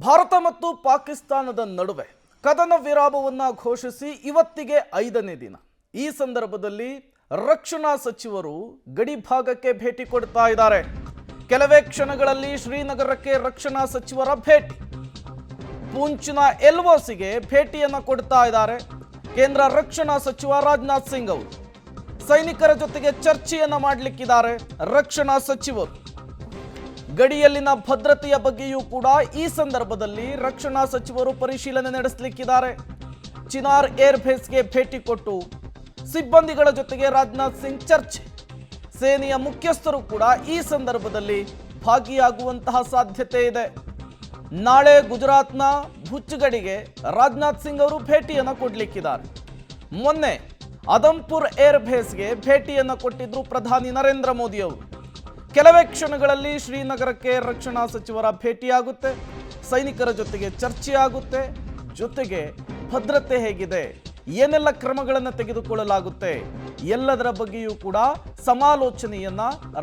ಭಾರತ ಮತ್ತು ಪಾಕಿಸ್ತಾನದ ನಡುವೆ ಕದನ ವಿರಾಮವನ್ನು ಘೋಷಿಸಿ ಇವತ್ತಿಗೆ 5ನೇ ದಿನ. ಈ ಸಂದರ್ಭದಲ್ಲಿ ರಕ್ಷಣಾ ಸಚಿವರು ಗಡಿ ಭಾಗಕ್ಕೆ ಭೇಟಿ ಕೊಡ್ತಾ ಇದ್ದಾರೆ. ಕೆಲವೇ ಕ್ಷಣಗಳಲ್ಲಿ ಶ್ರೀನಗರಕ್ಕೆ ರಕ್ಷಣಾ ಸಚಿವರ ಭೇಟಿ. ಪೂಂಚ್ನ ಎಲ್ಒಸಿಗೆ ಭೇಟಿಯನ್ನು ಕೊಡ್ತಾ ಇದ್ದಾರೆ ಕೇಂದ್ರ ರಕ್ಷಣಾ ಸಚಿವ ರಾಜನಾಥ್ ಸಿಂಗ್ ಅವರು. ಸೈನಿಕರ ಜೊತೆಗೆ ಚರ್ಚೆಯನ್ನು ಮಾಡಲಿಕ್ಕಿದ್ದಾರೆ ರಕ್ಷಣಾ ಸಚಿವರು. ಗಡಿಯಲ್ಲಿನ ಭದ್ರತೆಯ ಬಗ್ಗೆಯೂ ಕೂಡ ಈ ಸಂದರ್ಭದಲ್ಲಿ ರಕ್ಷಣಾ ಸಚಿವರು ಪರಿಶೀಲನೆ ನಡೆಸಲಿಕ್ಕಿದ್ದಾರೆ. ಚಿನಾರ್ ಏರ್ ಬೇಸ್ಗೆ ಭೇಟಿ ಕೊಟ್ಟು ಸಿಬ್ಬಂದಿಗಳ ಜೊತೆಗೆ ರಾಜನಾಥ್ ಸಿಂಗ್ ಚರ್ಚೆ. ಸೇನೆಯ ಮುಖ್ಯಸ್ಥರು ಕೂಡ ಈ ಸಂದರ್ಭದಲ್ಲಿ ಭಾಗಿಯಾಗುವಂತಹ ಸಾಧ್ಯತೆ ಇದೆ. ನಾಳೆ ಗುಜರಾತ್ನ ಭುಜ್ ಗಡಿಗೆ ರಾಜನಾಥ್ ಸಿಂಗ್ ಅವರು ಭೇಟಿಯನ್ನು ಕೊಡಲಿಕ್ಕಿದ್ದಾರೆ. ಮೊನ್ನೆ ಅದಮ್ಪುರ್ ಏರ್ ಬೇಸ್ಗೆ ಭೇಟಿಯನ್ನು ಕೊಟ್ಟಿದ್ರು ಪ್ರಧಾನಿ ನರೇಂದ್ರ ಮೋದಿ ಅವರು. ಕೆಲವೇ ಕ್ಷಣಗಳಲ್ಲಿ ಶ್ರೀನಗರಕ್ಕೆ ರಕ್ಷಣಾ ಸಚಿವರ ಭೇಟಿಯಾಗುತ್ತೆ, ಸೈನಿಕರ ಜೊತೆಗೆ ಚರ್ಚೆ ಆಗುತ್ತೆ. ಜೊತೆಗೆ ಭದ್ರತೆ ಹೇಗಿದೆ, ಏನೆಲ್ಲ ಕ್ರಮಗಳನ್ನು ತೆಗೆದುಕೊಳ್ಳಲಾಗುತ್ತೆ, ಎಲ್ಲದರ ಬಗ್ಗೆಯೂ ಕೂಡ ಸಮಾಲೋಚನೆಯನ್ನ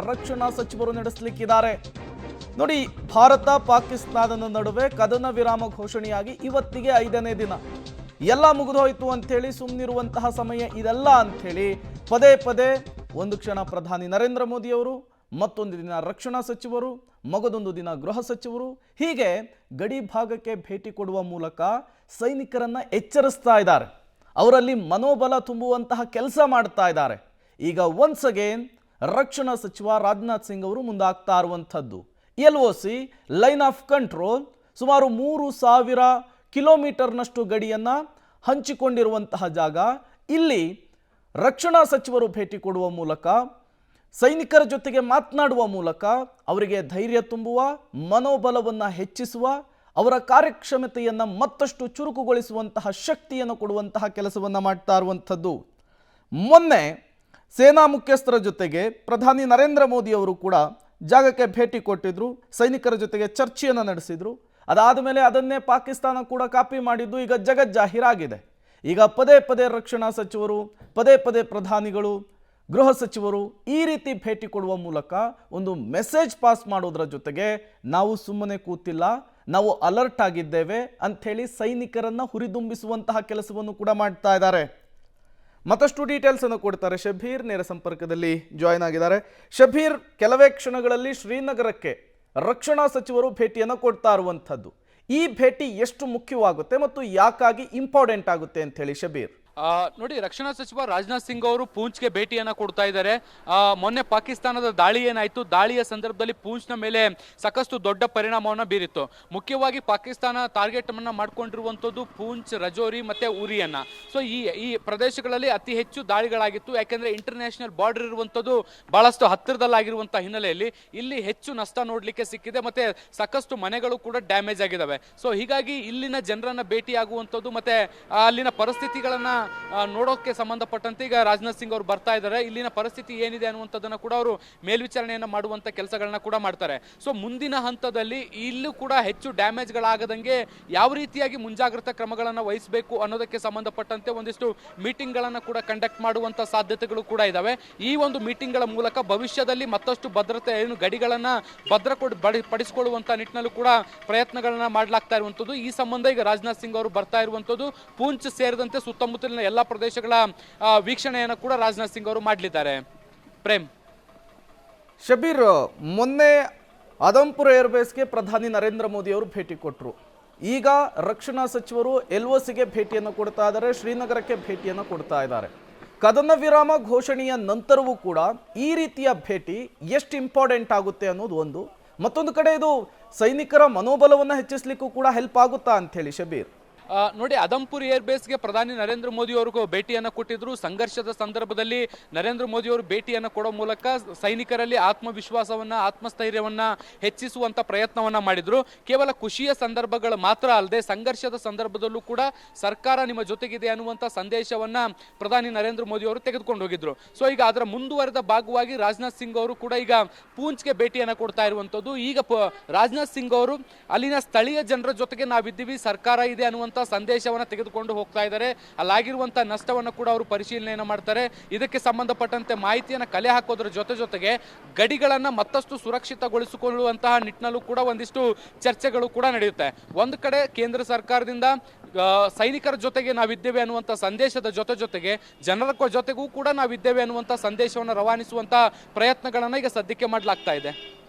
ರಕ್ಷಣಾ ಸಚಿವರು ನಡೆಸಲಿಕ್ಕಿದ್ದಾರೆ. ನೋಡಿ, ಭಾರತ ಪಾಕಿಸ್ತಾನದ ನಡುವೆ ಕದನ ವಿರಾಮ ಘೋಷಣೆಯಾಗಿ ಇವತ್ತಿಗೆ 5ನೇ ದಿನ. ಎಲ್ಲ ಮುಗಿದೋಯ್ತು ಅಂಥೇಳಿ ಸುಮ್ಮನಿರುವಂತಹ ಸಮಯ ಇದಲ್ಲ ಅಂಥೇಳಿ ಪದೇ ಪದೇ ಒಂದು ಕ್ಷಣ ಪ್ರಧಾನಿ ನರೇಂದ್ರ ಮೋದಿ ಅವರು, ಮತ್ತೊಂದು ದಿನ ರಕ್ಷಣಾ ಸಚಿವರು, ಮಗದೊಂದು ದಿನ ಗೃಹ ಸಚಿವರು, ಹೀಗೆ ಗಡಿ ಭಾಗಕ್ಕೆ ಭೇಟಿ ಕೊಡುವ ಮೂಲಕ ಸೈನಿಕರನ್ನ ಎಚ್ಚರಿಸ್ತಾ ಇದ್ದಾರೆ. ಅವರಲ್ಲಿ ಮನೋಬಲ ತುಂಬುವಂತಹ ಕೆಲಸ ಮಾಡ್ತಾ ಇದ್ದಾರೆ. ಈಗ ಒನ್ಸ್ ಅಗೇನ್ ರಕ್ಷಣಾ ಸಚಿವ ರಾಜನಾಥ್ ಸಿಂಗ್ ಅವರು ಮುಂದಾಗ್ತಾ ಇರುವಂಥದ್ದು LOC ಲೈನ್ ಆಫ್ ಕಂಟ್ರೋಲ್, ಸುಮಾರು 3000 ಕಿಲೋಮೀಟರ್ನಷ್ಟು ಗಡಿಯನ್ನು ಹಂಚಿಕೊಂಡಿರುವಂತಹ ಜಾಗ. ಇಲ್ಲಿ ರಕ್ಷಣಾ ಸಚಿವರು ಭೇಟಿ ಕೊಡುವ ಮೂಲಕ, ಸೈನಿಕರ ಜೊತೆಗೆ ಮಾತನಾಡುವ ಮೂಲಕ ಅವರಿಗೆ ಧೈರ್ಯ ತುಂಬುವ, ಮನೋಬಲವನ್ನು ಹೆಚ್ಚಿಸುವ, ಅವರ ಕಾರ್ಯಕ್ಷಮತೆಯನ್ನು ಮತ್ತಷ್ಟು ಚುರುಕುಗೊಳಿಸುವಂತಹ ಶಕ್ತಿಯನ್ನು ಕೊಡುವಂತಹ ಕೆಲಸವನ್ನು ಮಾಡ್ತಾ ಇರುವಂಥದ್ದು. ಮೊನ್ನೆ ಸೇನಾ ಮುಖ್ಯಸ್ಥರ ಜೊತೆಗೆ ಪ್ರಧಾನಿ ನರೇಂದ್ರ ಮೋದಿ ಅವರು ಕೂಡ ಜಾಗಕ್ಕೆ ಭೇಟಿ ಕೊಟ್ಟಿದ್ರು, ಸೈನಿಕರ ಜೊತೆಗೆ ಚರ್ಚೆಯನ್ನು ನಡೆಸಿದ್ರು. ಅದಾದ ಮೇಲೆ ಅದನ್ನೇ ಪಾಕಿಸ್ತಾನ ಕೂಡ ಕಾಪಿ ಮಾಡಿದ್ದು ಈಗ ಜಗಜ್ಜಾಹೀರಾಗಿದೆ. ಈಗ ಪದೇ ಪದೇ ರಕ್ಷಣಾ ಸಚಿವರು, ಪದೇ ಪದೇ ಪ್ರಧಾನಿಗಳು, ಗೃಹ ಸಚಿವರು ಈ ರೀತಿ ಭೇಟಿ ಕೊಡುವ ಮೂಲಕ ಒಂದು ಮೆಸೇಜ್ ಪಾಸ್ ಮಾಡೋದರ ಜೊತೆಗೆ ನಾವು ಸುಮ್ಮನೆ ಕೂತಿಲ್ಲ, ನಾವು ಅಲರ್ಟ್ ಆಗಿದ್ದೇವೆ ಅಂಥೇಳಿ ಸೈನಿಕರನ್ನು ಹುರಿದುಂಬಿಸುವಂತಹ ಕೆಲಸವನ್ನು ಕೂಡ ಮಾಡ್ತಾ ಇದ್ದಾರೆ. ಮತ್ತಷ್ಟು ಡೀಟೇಲ್ಸ್ ಅನ್ನು ಕೊಡ್ತಾರೆ ಶಬೀರ್, ನೇರ ಸಂಪರ್ಕದಲ್ಲಿ ಜಾಯಿನ್ ಆಗಿದ್ದಾರೆ. ಶಬೀರ್, ಕೆಲವೇ ಕ್ಷಣಗಳಲ್ಲಿ ಶ್ರೀನಗರಕ್ಕೆ ರಕ್ಷಣಾ ಸಚಿವರು ಭೇಟಿಯನ್ನು ಕೊಡ್ತಾ ಇರುವಂಥದ್ದು. ಈ ಭೇಟಿ ಎಷ್ಟು ಮುಖ್ಯವಾಗುತ್ತೆ ಮತ್ತು ಯಾಕಾಗಿ ಇಂಪಾರ್ಟೆಂಟ್ ಆಗುತ್ತೆ ಅಂತ ಹೇಳಿ ಶಬೀರ್? ನೋಡಿ, ರಕ್ಷಣಾ ಸಚಿವ ರಾಜನಾಥ್ ಸಿಂಗ್ ಅವರು ಪೂಂಚ್ಗೆ ಭೇಟಿಯನ್ನು ಕೊಡ್ತಾ ಇದ್ದಾರೆ. ಮೊನ್ನೆ ಪಾಕಿಸ್ತಾನದ ದಾಳಿ ಏನಾಯಿತು, ದಾಳಿಯ ಸಂದರ್ಭದಲ್ಲಿ ಪೂಂಚ್ನ ಮೇಲೆ ಸಾಕಷ್ಟು ದೊಡ್ಡ ಪರಿಣಾಮವನ್ನು ಬೀರಿತ್ತು. ಮುಖ್ಯವಾಗಿ ಪಾಕಿಸ್ತಾನ ಟಾರ್ಗೆಟ್ ಅನ್ನು ಮಾಡ್ಕೊಂಡಿರುವಂಥದ್ದು ಪೂಂಚ್, ರಜೌರಿ ಮತ್ತು ಉರಿಯನ್ನ. ಸೊ ಈ ಪ್ರದೇಶಗಳಲ್ಲಿ ಅತಿ ಹೆಚ್ಚು ದಾಳಿಗಳಾಗಿತ್ತು. ಯಾಕೆಂದರೆ ಇಂಟರ್ನ್ಯಾಷನಲ್ ಬಾರ್ಡರ್ ಇರುವಂಥದ್ದು ಬಹಳಷ್ಟು ಹತ್ತಿರದಲ್ಲಾಗಿರುವಂಥ ಹಿನ್ನೆಲೆಯಲ್ಲಿ ಇಲ್ಲಿ ಹೆಚ್ಚು ನಷ್ಟ ನೋಡಲಿಕ್ಕೆ ಸಿಕ್ಕಿದೆ ಮತ್ತು ಸಾಕಷ್ಟು ಮನೆಗಳು ಕೂಡ ಡ್ಯಾಮೇಜ್ ಆಗಿದ್ದಾವೆ. ಸೊ ಹೀಗಾಗಿ ಇಲ್ಲಿನ ಜನರನ್ನು ಭೇಟಿಯಾಗುವಂಥದ್ದು ಮತ್ತು ಅಲ್ಲಿನ ಪರಿಸ್ಥಿತಿಗಳನ್ನು ನೋಡೋಕೆ ಸಂಬಂಧಪಟ್ಟಂತೆ ಈಗ ರಾಜನಾಥ್ ಸಿಂಗ್ ಅವರು ಬರ್ತಾ ಇದ್ದಾರೆ. ಇಲ್ಲಿನ ಪರಿಸ್ಥಿತಿ ಏನಿದೆ ಅನ್ನುವಂಥದ್ದನ್ನು ಕೂಡ ಅವರು ಮೇಲ್ವಿಚಾರಣೆಯನ್ನು ಮಾಡುವಂಥ ಕೆಲಸಗಳನ್ನ ಕೂಡ ಮಾಡ್ತಾರೆ. ಸೊ ಮುಂದಿನ ಹಂತದಲ್ಲಿ ಇಲ್ಲೂ ಕೂಡ ಹೆಚ್ಚು ಡ್ಯಾಮೇಜ್ಗಳಾಗದಂಗೆ ಯಾವ ರೀತಿಯಾಗಿ ಮುಂಜಾಗ್ರತಾ ಕ್ರಮಗಳನ್ನು ವಹಿಸಬೇಕು ಅನ್ನೋದಕ್ಕೆ ಸಂಬಂಧಪಟ್ಟಂತೆ ಒಂದಿಷ್ಟು ಮೀಟಿಂಗ್ಗಳನ್ನು ಕೂಡ ಕಂಡಕ್ಟ್ ಮಾಡುವಂಥ ಸಾಧ್ಯತೆಗಳು ಕೂಡ ಇದ್ದಾವೆ. ಈ ಒಂದು ಮೀಟಿಂಗ್ಗಳ ಮೂಲಕ ಭವಿಷ್ಯದಲ್ಲಿ ಮತ್ತಷ್ಟು ಭದ್ರತೆ, ಏನು ಗಡಿಗಳನ್ನು ಪಡಿಸಿಕೊಳ್ಳುವಂಥ ನಿಟ್ಟಿನಲ್ಲೂ ಕೂಡ ಪ್ರಯತ್ನಗಳನ್ನ ಮಾಡಲಾಗ್ತಾ ಇರುವಂಥದ್ದು. ಈ ಸಂಬಂಧ ಈಗ ರಾಜನಾಥ್ ಸಿಂಗ್ ಅವರು ಬರ್ತಾ ಇರುವಂಥದ್ದು ಪೂಂಚ್ ಸೇರಿದಂತೆ ಸುತ್ತಮುತ್ತಲಿನ ಎಲ್ಲ ಪ್ರದೇಶಗಳ ವೀಕ್ಷಣೆಯನ್ನು ಕೂಡ ರಾಜನಾಥ್ ಸಿಂಗ್ ಅವರು ಮಾಡಲಿದ್ದಾರೆ. ಪ್ರೇಮ್, ಶಬೀರ್, ಮೊನ್ನೆ ಅದಮ್ಪುರ ಏರ್ಬೇಸ್ಗೆ ಪ್ರಧಾನಿ ನರೇಂದ್ರ ಮೋದಿ ಅವರು ಭೇಟಿ ಕೊಟ್ಟರು. ಈಗ ರಕ್ಷಣಾ ಸಚಿವರು LOCಗೆ ಭೇಟಿಯನ್ನು ಕೊಡ್ತಾ ಇದ್ದಾರೆ, ಶ್ರೀನಗರಕ್ಕೆ ಭೇಟಿಯನ್ನು ಕೊಡ್ತಾ ಇದ್ದಾರೆ. ಕದನ ವಿರಾಮ ಘೋಷಣೆಯ ನಂತರವೂ ಕೂಡ ಈ ರೀತಿಯ ಭೇಟಿ ಎಷ್ಟು ಇಂಪಾರ್ಟೆಂಟ್ ಆಗುತ್ತೆ ಅನ್ನೋದು ಒಂದು. ಮತ್ತೊಂದು ಕಡೆ ಇದು ಸೈನಿಕರ ಮನೋಬಲವನ್ನು ಹೆಚ್ಚಿಸಲಿಕ್ಕೂ ಕೂಡ ಹೆಲ್ಪ್ ಆಗುತ್ತಾ ಅಂಥೇಳಿ ಶಬೀರ್? ನೋಡಿ, ಅದಮ್ಪುರ್ ಏರ್ ಬೇಸ್ಗೆ ಪ್ರಧಾನಿ ನರೇಂದ್ರ ಮೋದಿ ಅವರು ಭೇಟಿಯನ್ನು ಕೊಟ್ಟಿದ್ರು. ಸಂಘರ್ಷದ ಸಂದರ್ಭದಲ್ಲಿ ನರೇಂದ್ರ ಮೋದಿ ಅವರು ಭೇಟಿಯನ್ನು ಕೊಡೋ ಮೂಲಕ ಸೈನಿಕರಲ್ಲಿ ಆತ್ಮವಿಶ್ವಾಸವನ್ನು, ಆತ್ಮಸ್ಥೈರ್ಯವನ್ನು ಹೆಚ್ಚಿಸುವಂಥ ಪ್ರಯತ್ನವನ್ನು ಮಾಡಿದರು. ಕೇವಲ ಖುಷಿಯ ಸಂದರ್ಭಗಳು ಮಾತ್ರ ಅಲ್ಲದೆ ಸಂಘರ್ಷದ ಸಂದರ್ಭದಲ್ಲೂ ಕೂಡ ಸರ್ಕಾರ ನಿಮ್ಮ ಜೊತೆಗಿದೆ ಅನ್ನುವಂಥ ಸಂದೇಶವನ್ನು ಪ್ರಧಾನಿ ನರೇಂದ್ರ ಮೋದಿ ಅವರು ತೆಗೆದುಕೊಂಡು ಹೋಗಿದ್ರು. ಸೊ ಈಗ ಅದರ ಮುಂದುವರೆದ ಭಾಗವಾಗಿ ರಾಜನಾಥ್ ಸಿಂಗ್ ಅವರು ಕೂಡ ಈಗ ಪೂಂಚ್ಗೆ ಭೇಟಿಯನ್ನು ಕೊಡ್ತಾ ಇರುವಂಥದ್ದು. ಈಗ ರಾಜನಾಥ್ ಸಿಂಗ್ ಅವರು ಅಲ್ಲಿನ ಸ್ಥಳೀಯ ಜನರ ಜೊತೆಗೆ ನಾವಿದ್ದೀವಿ, ಸರ್ಕಾರ ಇದೆ ಅನ್ನುವಂಥ ಅನ್ನುವಂಥ ಸಂದೇಶವನ್ನು ತೆಗೆದುಕೊಂಡು ಹೋಗ್ತಾ ಇದ್ದಾರೆ. ಅಲ್ಲಾಗಿರುವಂಥ ನಷ್ಟವನ್ನು ಕೂಡ ಅವರು ಪರಿಶೀಲನೆಯನ್ನು ಮಾಡ್ತಾರೆ. ಇದಕ್ಕೆ ಸಂಬಂಧಪಟ್ಟಂತೆ ಮಾಹಿತಿಯನ್ನು ಕಲೆ ಹಾಕೋದ್ರ ಜೊತೆಗೆ ಗಡಿಗಳನ್ನು ಮತ್ತಷ್ಟು ಸುರಕ್ಷಿತಗೊಳಿಸಿಕೊಳ್ಳುವಂತಹ ನಿಟ್ಟಿನಲ್ಲೂ ಕೂಡ ಒಂದಿಷ್ಟು ಚರ್ಚೆಗಳು ಕೂಡ ನಡೆಯುತ್ತೆ. ಒಂದು ಕಡೆ ಕೇಂದ್ರ ಸರ್ಕಾರದಿಂದ ಸೈನಿಕರ ಜೊತೆಗೆ ನಾವಿದ್ದೇವೆ ಅನ್ನುವಂಥ ಸಂದೇಶದ ಜೊತೆಗೆ ಜನರ ಜೊತೆಗೂ ಕೂಡ ನಾವಿದ್ದೇವೆ ಅನ್ನುವಂಥ ಸಂದೇಶವನ್ನು ರವಾನಿಸುವಂಥ ಪ್ರಯತ್ನಗಳನ್ನು ಈಗ ಸದ್ಯಕ್ಕೆ ಮಾಡಲಾಗ್ತಾ ಇದೆ.